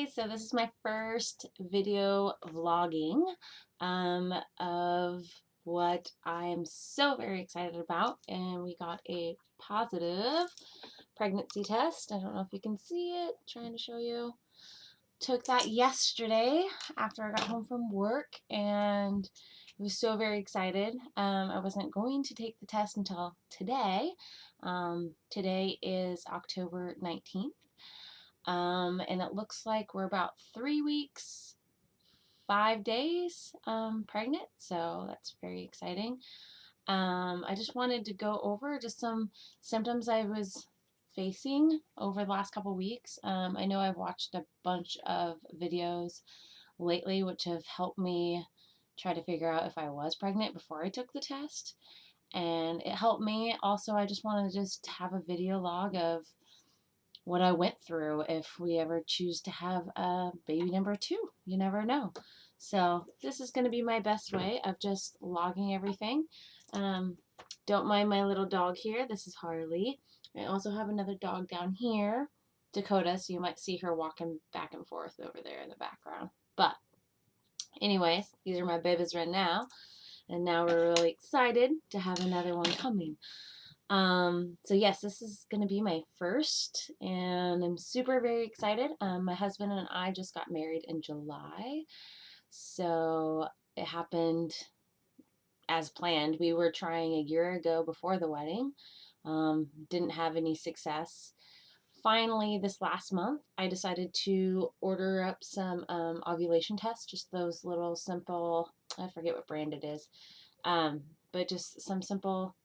So this is my first video vlogging of what I am so very excited about, and we got a positive pregnancy test. I don't know if you can see it, trying to show you. Took that yesterday after I got home from work, and I was so very excited. I wasn't going to take the test until today. Today is October 19th. And it looks like we're about 3 weeks, 5 days pregnant, so that's very exciting. I just wanted to go over just some symptoms I was facing over the last couple weeks. I know I've watched a bunch of videos lately which have helped me try to figure out if I was pregnant before I took the test, and it helped me. Also, I just wanted to just have a video log of what I went through if we ever choose to have a baby number two. You never know. So this is going to be my best way of just logging everything. Um, don't mind my little dog here. This is Harley. I also have another dog down here, Dakota, so you might see her walking back and forth over there in the background. But anyways, these are my babies right now. And now we're really excited to have another one coming. So yes, this is going to be my first, and I'm super very excited. My husband and I just got married in July, so it happened as planned. We were trying a year ago before the wedding, didn't have any success. Finally, this last month, I decided to order up some ovulation tests, just those little simple, I forget what brand it is, but just some simple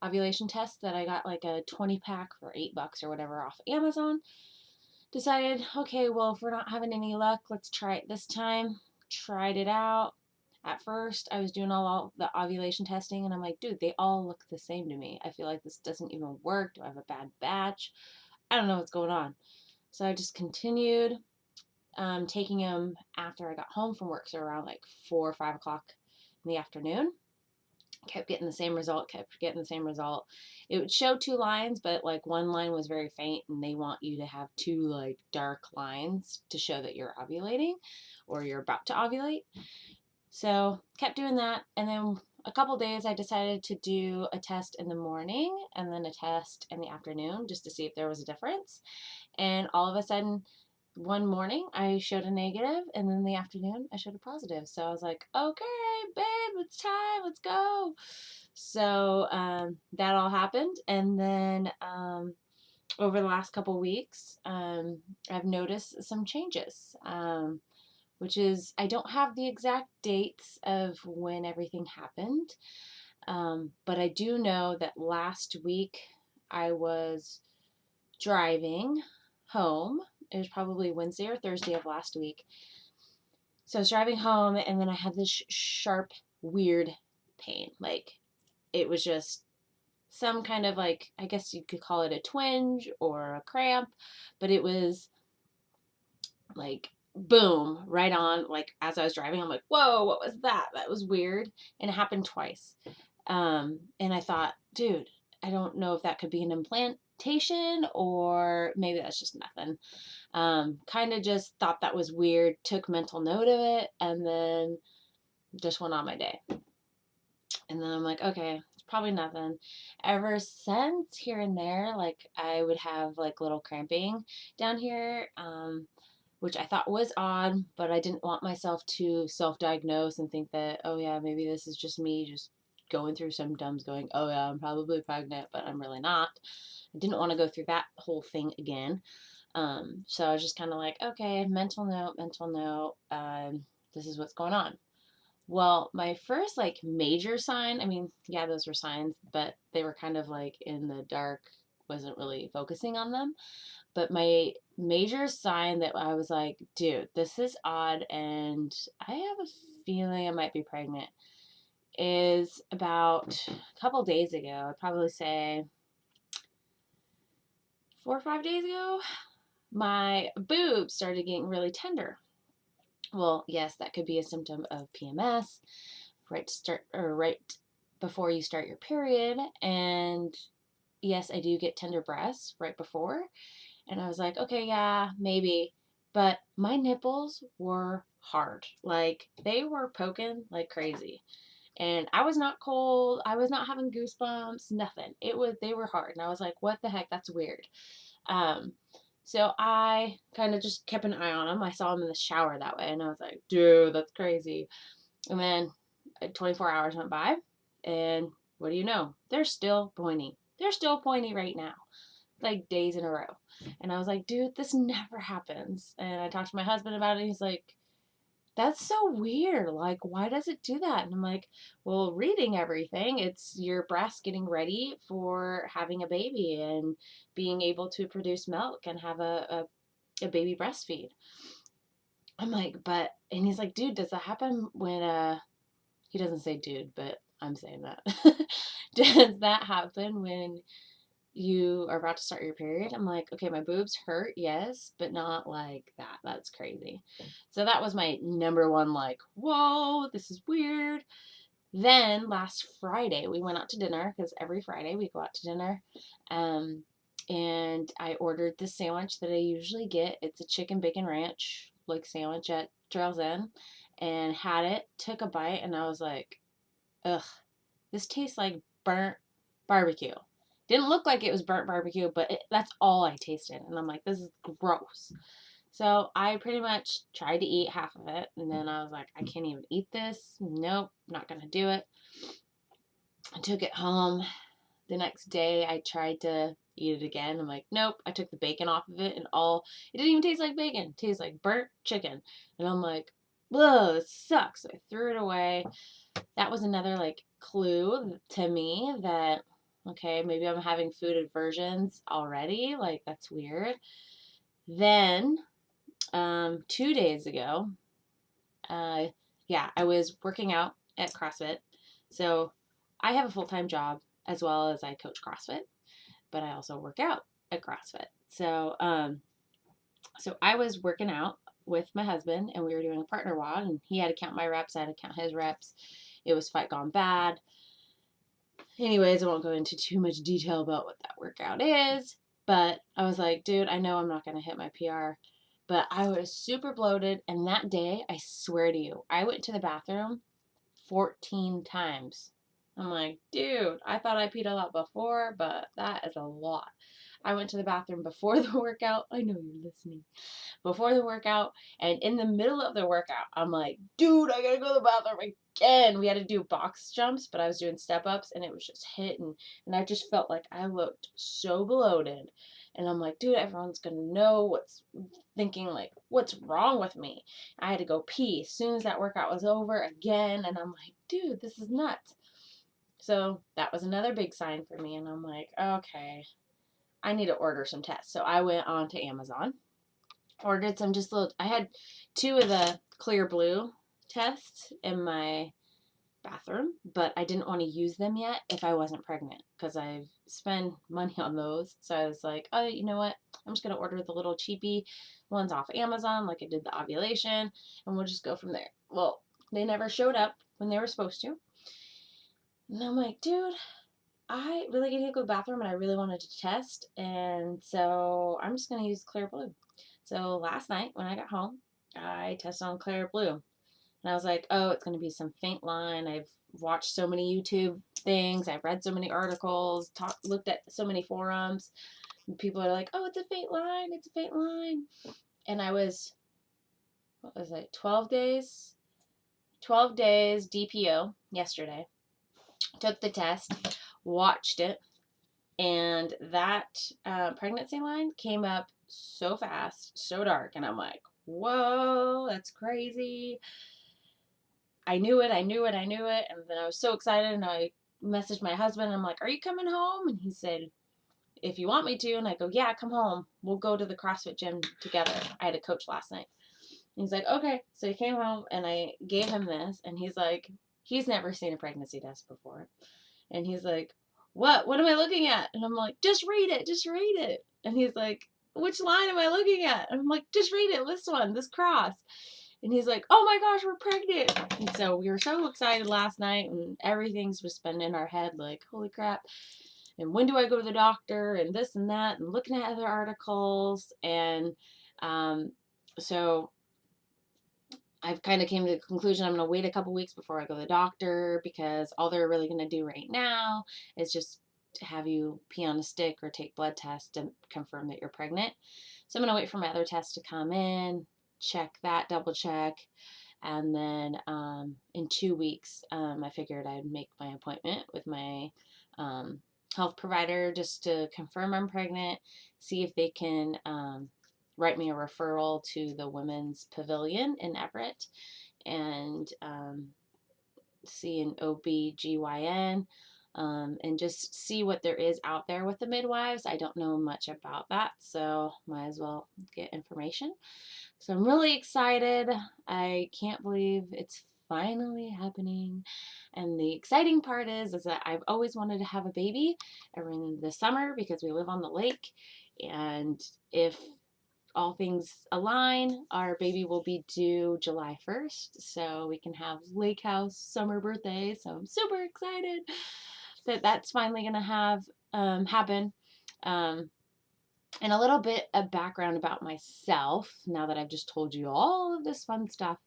ovulation tests that I got like a 20 pack for $8 or whatever off Amazon. Decided, okay, well, if we're not having any luck, let's try it this time. Tried it out. At first, I was doing all the ovulation testing, and I'm like, dude, they all look the same to me. I feel like this doesn't even work. Do I have a bad batch? I don't know what's going on. So I just continued taking them after I got home from work, so around like 4 or 5 o'clock in the afternoon. Kept getting the same result, kept getting the same result. It would show 2 lines, but like one line was very faint, and they want you to have 2 like dark lines to show that you're ovulating or you're about to ovulate. So kept doing that, and then a couple days I decided to do a test in the morning and then a test in the afternoon just to see if there was a difference. And all of a sudden, one morning I showed a negative, and then in the afternoon I showed a positive. So I was like, okay, babe, it's time, let's go. So that all happened, and then over the last couple weeks, I've noticed some changes. Which is, I don't have the exact dates of when everything happened, but I do know that last week I was driving home. It was probably Wednesday or Thursday of last week. So I was driving home, and then I had this sharp, weird pain. Like, it was just some kind of, like, I guess you could call it a twinge or a cramp, but it was like boom, right on. Like, as I was driving, I'm like, whoa, what was that? That was weird. And it happened twice. And I thought, dude, I don't know if that could be an implantation or maybe that's just nothing. Kind of just thought that was weird, took mental note of it, and then just went on my day. And then I'm like, okay, it's probably nothing. Ever since, here and there, like, I would have like little cramping down here, which I thought was odd, but I didn't want myself to self-diagnose and think that, oh yeah, maybe this is just me just going through symptoms, going, oh yeah, I'm probably pregnant, but I'm really not. I didn't want to go through that whole thing again. So I was just kind of like, okay, mental note, mental note. This is what's going on. Well, my first like major sign, I mean, yeah, those were signs, but they were kind of like in the dark, wasn't really focusing on them. But my major sign that I was like, dude, this is odd, and I have a feeling I might be pregnant, is about a couple days ago. I'd probably say 4 or 5 days ago, my boobs started getting really tender. Well, yes, that could be a symptom of PMS, right to start or right before you start your period. And yes, I do get tender breasts right before. And I was like, okay, yeah, maybe. but my nipples were hard. Like they were poking like crazy. And I was not cold. I was not having goosebumps, nothing. They were hard. And I was like, what the heck? That's weird. Um, so I kind of just kept an eye on them. I saw them in the shower that way. And I was like, dude, that's crazy. And then 24 hours went by. And what do you know? They're still pointy. They're still pointy right now, like days in a row. And I was like, dude, this never happens. And I talked to my husband about it. And he's like, that's so weird. Like, why does it do that? And I'm like, well, reading everything, it's your breast getting ready for having a baby and being able to produce milk and have a baby breastfeed. I'm like, but, and he's like, dude, does that happen when, he doesn't say dude, but I'm saying that. Does that happen when you are about to start your period? I'm like, okay, my boobs hurt, yes, but not like that. That's crazy. So that was my number one, like, whoa, this is weird. Then last Friday, we went out to dinner because every Friday we go out to dinner. Um, and I ordered the sandwich that I usually get. It's a chicken bacon ranch, like sandwich at Trails End, and had it, took a bite, and I was like, ugh, this tastes like burnt barbecue. Didn't look like it was burnt barbecue, but that's all I tasted. And I'm like, this is gross. So I pretty much tried to eat half of it. And then I was like, I can't even eat this. Nope, not going to do it. I took it home. The next day, I tried to eat it again. I'm like, nope. I took the bacon off of it, and it didn't even taste like bacon. It tastes like burnt chicken. And I'm like, whoa, this sucks. So I threw it away. That was another like clue to me that, okay, maybe I'm having food aversions already. Like, that's weird. Then, 2 days ago, uh, yeah, I was working out at CrossFit. So I have a full time job as well as I coach CrossFit, but I also work out at CrossFit. So I was working out with my husband, and we were doing a partner WOD, and he had to count my reps, I had to count his reps. It was Fight Gone Bad. Anyways, I won't go into too much detail about what that workout is, but I was like, dude, I know I'm not going to hit my PR, but I was super bloated. And that day, I swear to you, I went to the bathroom 14 times. I'm like, dude, I thought I peed a lot before, but that is a lot. I went to the bathroom before the workout. I know you're listening. Before the workout, and in the middle of the workout, I'm like, dude, I gotta go to the bathroom again. We had to do box jumps, but I was doing step ups, and it was just hitting. And I just felt like I looked so bloated. And I'm like, dude, everyone's gonna know what's thinking, like, what's wrong with me? I had to go pee as soon as that workout was over again. And I'm like, dude, this is nuts. So that was another big sign for me. And I'm like, okay, I need to order some tests. So I went on to Amazon, ordered some just little, I had two of the clear blue tests in my bathroom, but I didn't want to use them yet if I wasn't pregnant because I've spent money on those. So I was like, oh, you know what? I'm just going to order the little cheapy ones off Amazon like I did the ovulation, and we'll just go from there. Well, they never showed up when they were supposed to. And I'm like, dude, I really need to go to the bathroom and I really wanted to test. And so I'm just going to use clear blue. So last night when I got home, I tested on clear blue. And I was like, oh, it's going to be some faint line. I've watched so many YouTube things. I've read so many articles, looked at so many forums. And people are like, oh, it's a faint line. It's a faint line. And I was, what was it, 12 days? 12 days DPO yesterday. Took the test, watched it, and that pregnancy line came up so fast, so dark, and I'm like, whoa, that's crazy. I knew it, I knew it, I knew it, and then I was so excited, and I messaged my husband, and I'm like, are you coming home? And he said, if you want me to. And I go, yeah, come home, we'll go to the CrossFit gym together. I had a coach last night. And he's like, okay. So he came home, and I gave him this, and he's like, he's never seen a pregnancy test before. And he's like, what am I looking at? And I'm like, just read it, just read it. And he's like, which line am I looking at? And I'm like, just read it, this one, this cross. And he's like, oh my gosh, we're pregnant. And so we were so excited last night, and everything's just been in our head like, holy crap. And when do I go to the doctor, and this and that, and looking at other articles. And So I've kind of came to the conclusion I'm going to wait a couple weeks before I go to the doctor, because all they're really going to do right now is just have you pee on a stick or take blood tests to confirm that you're pregnant. So I'm going to wait for my other tests to come in, check that, double check. And then in 2 weeks, I figured I'd make my appointment with my um, health provider just to confirm I'm pregnant, see if they can write me a referral to the Women's Pavilion in Everett, and see an OB/GYN, and just see what there is out there with the midwives. I don't know much about that, so might as well get information. So I'm really excited. I can't believe it's finally happening. And the exciting part is that I've always wanted to have a baby in the summer because we live on the lake. And if all things align, our baby will be due July 1st. So we can have lake house summer birthday. So I'm super excited that that's finally going to have happen. Um, and a little bit of background about myself, now that I've just told you all of this fun stuff,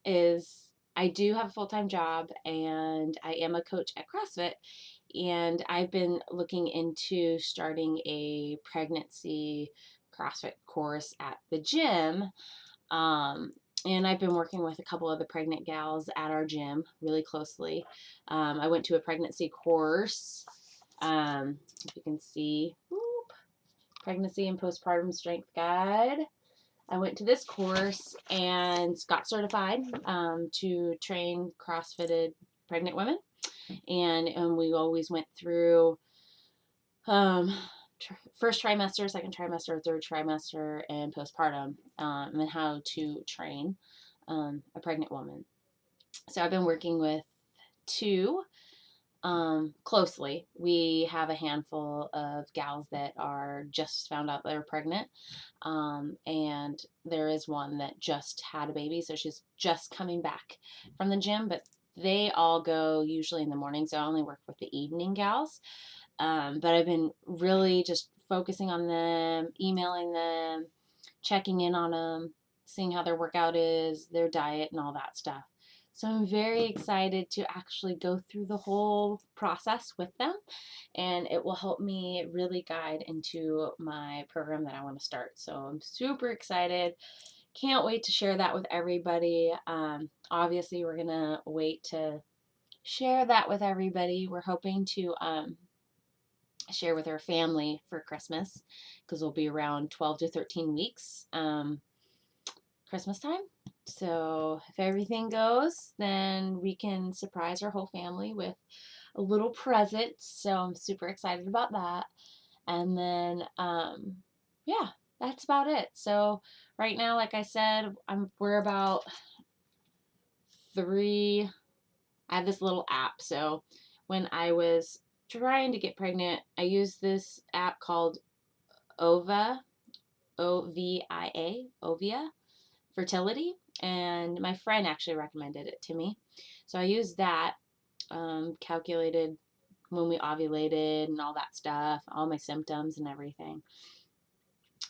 is I do have a full-time job and I am a coach at CrossFit. And I've been looking into starting a pregnancy CrossFit course at the gym. Um, and I've been working with a couple of the pregnant gals at our gym really closely. I went to a pregnancy course. If you can see, Pregnancy and Postpartum Strength Guide. I went to this course and got certified to train CrossFitted pregnant women. And we always went through first trimester, second trimester, third trimester, and postpartum, and how to train a pregnant woman. So I've been working with two closely. We have a handful of gals that are just found out they're pregnant. And there is one that just had a baby, so she's just coming back from the gym, but they all go usually in the morning, so I only work with the evening gals. But I've been really just focusing on them, emailing them, checking in on them, seeing how their workout is, their diet, and all that stuff. So I'm very excited to actually go through the whole process with them, and it will help me really guide into my program that I want to start. So I'm super excited. Can't wait to share that with everybody. Obviously, we're going to wait to share that with everybody. We're hoping to share with our family for Christmas, because we'll be around 12 to 13 weeks Christmas time. So if everything goes, then we can surprise our whole family with a little present. So I'm super excited about that. And then, yeah, that's about it. So right now, like I said, we're about three. I have this little app. So when I was trying to get pregnant, I used this app called OVA, OVIA, Ovia Fertility, and my friend actually recommended it to me. So I used that, calculated when we ovulated and all that stuff, all my symptoms and everything.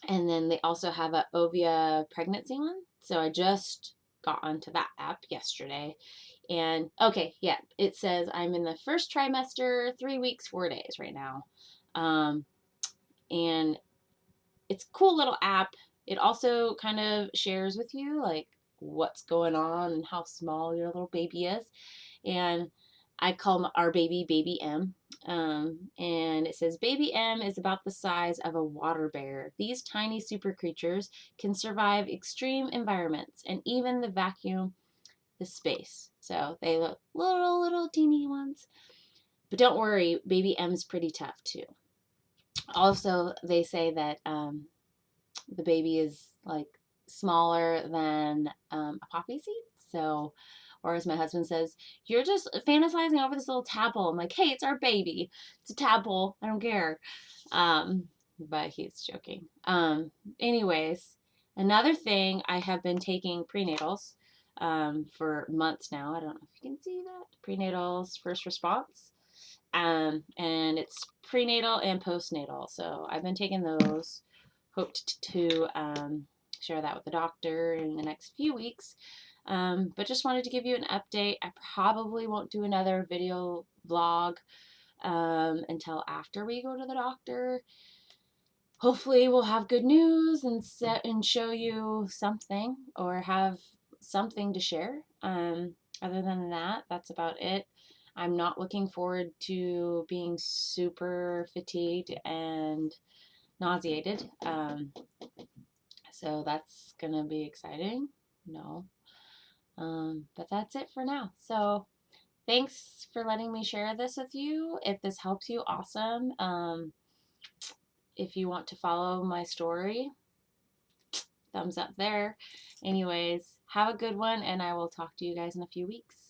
And then they also have a Ovia pregnancy one. So I just got onto that app yesterday. And okay, yeah, it says I'm in the first trimester, 3 weeks, 4 days right now. And it's a cool little app. It also kind of shares with you like what's going on and how small your little baby is. And I call our baby Baby M. And it says Baby M is about the size of a water bear. These tiny super creatures can survive extreme environments and even the vacuum, the space. So they look little teeny ones. But don't worry, Baby M's pretty tough too. Also, they say that the baby is like smaller than a poppy seed. So, or as my husband says, you're just fantasizing over this little tadpole. I'm like, hey, it's our baby. It's a tadpole. I don't care. But he's joking. Anyways, another thing, I have been taking prenatals for months now. I don't know if you can see that. Prenatals first response. And it's prenatal and postnatal. So I've been taking those, hoped to share that with the doctor in the next few weeks. But just wanted to give you an update. I probably won't do another video vlog until after we go to the doctor. Hopefully we'll have good news and show you something or have something to share. Other than that, that's about it. I'm not looking forward to being super fatigued and nauseated. So that's gonna be exciting. No. But that's it for now. So thanks for letting me share this with you. If this helps you, awesome. If you want to follow my story, thumbs up there. Anyways, have a good one, and I will talk to you guys in a few weeks.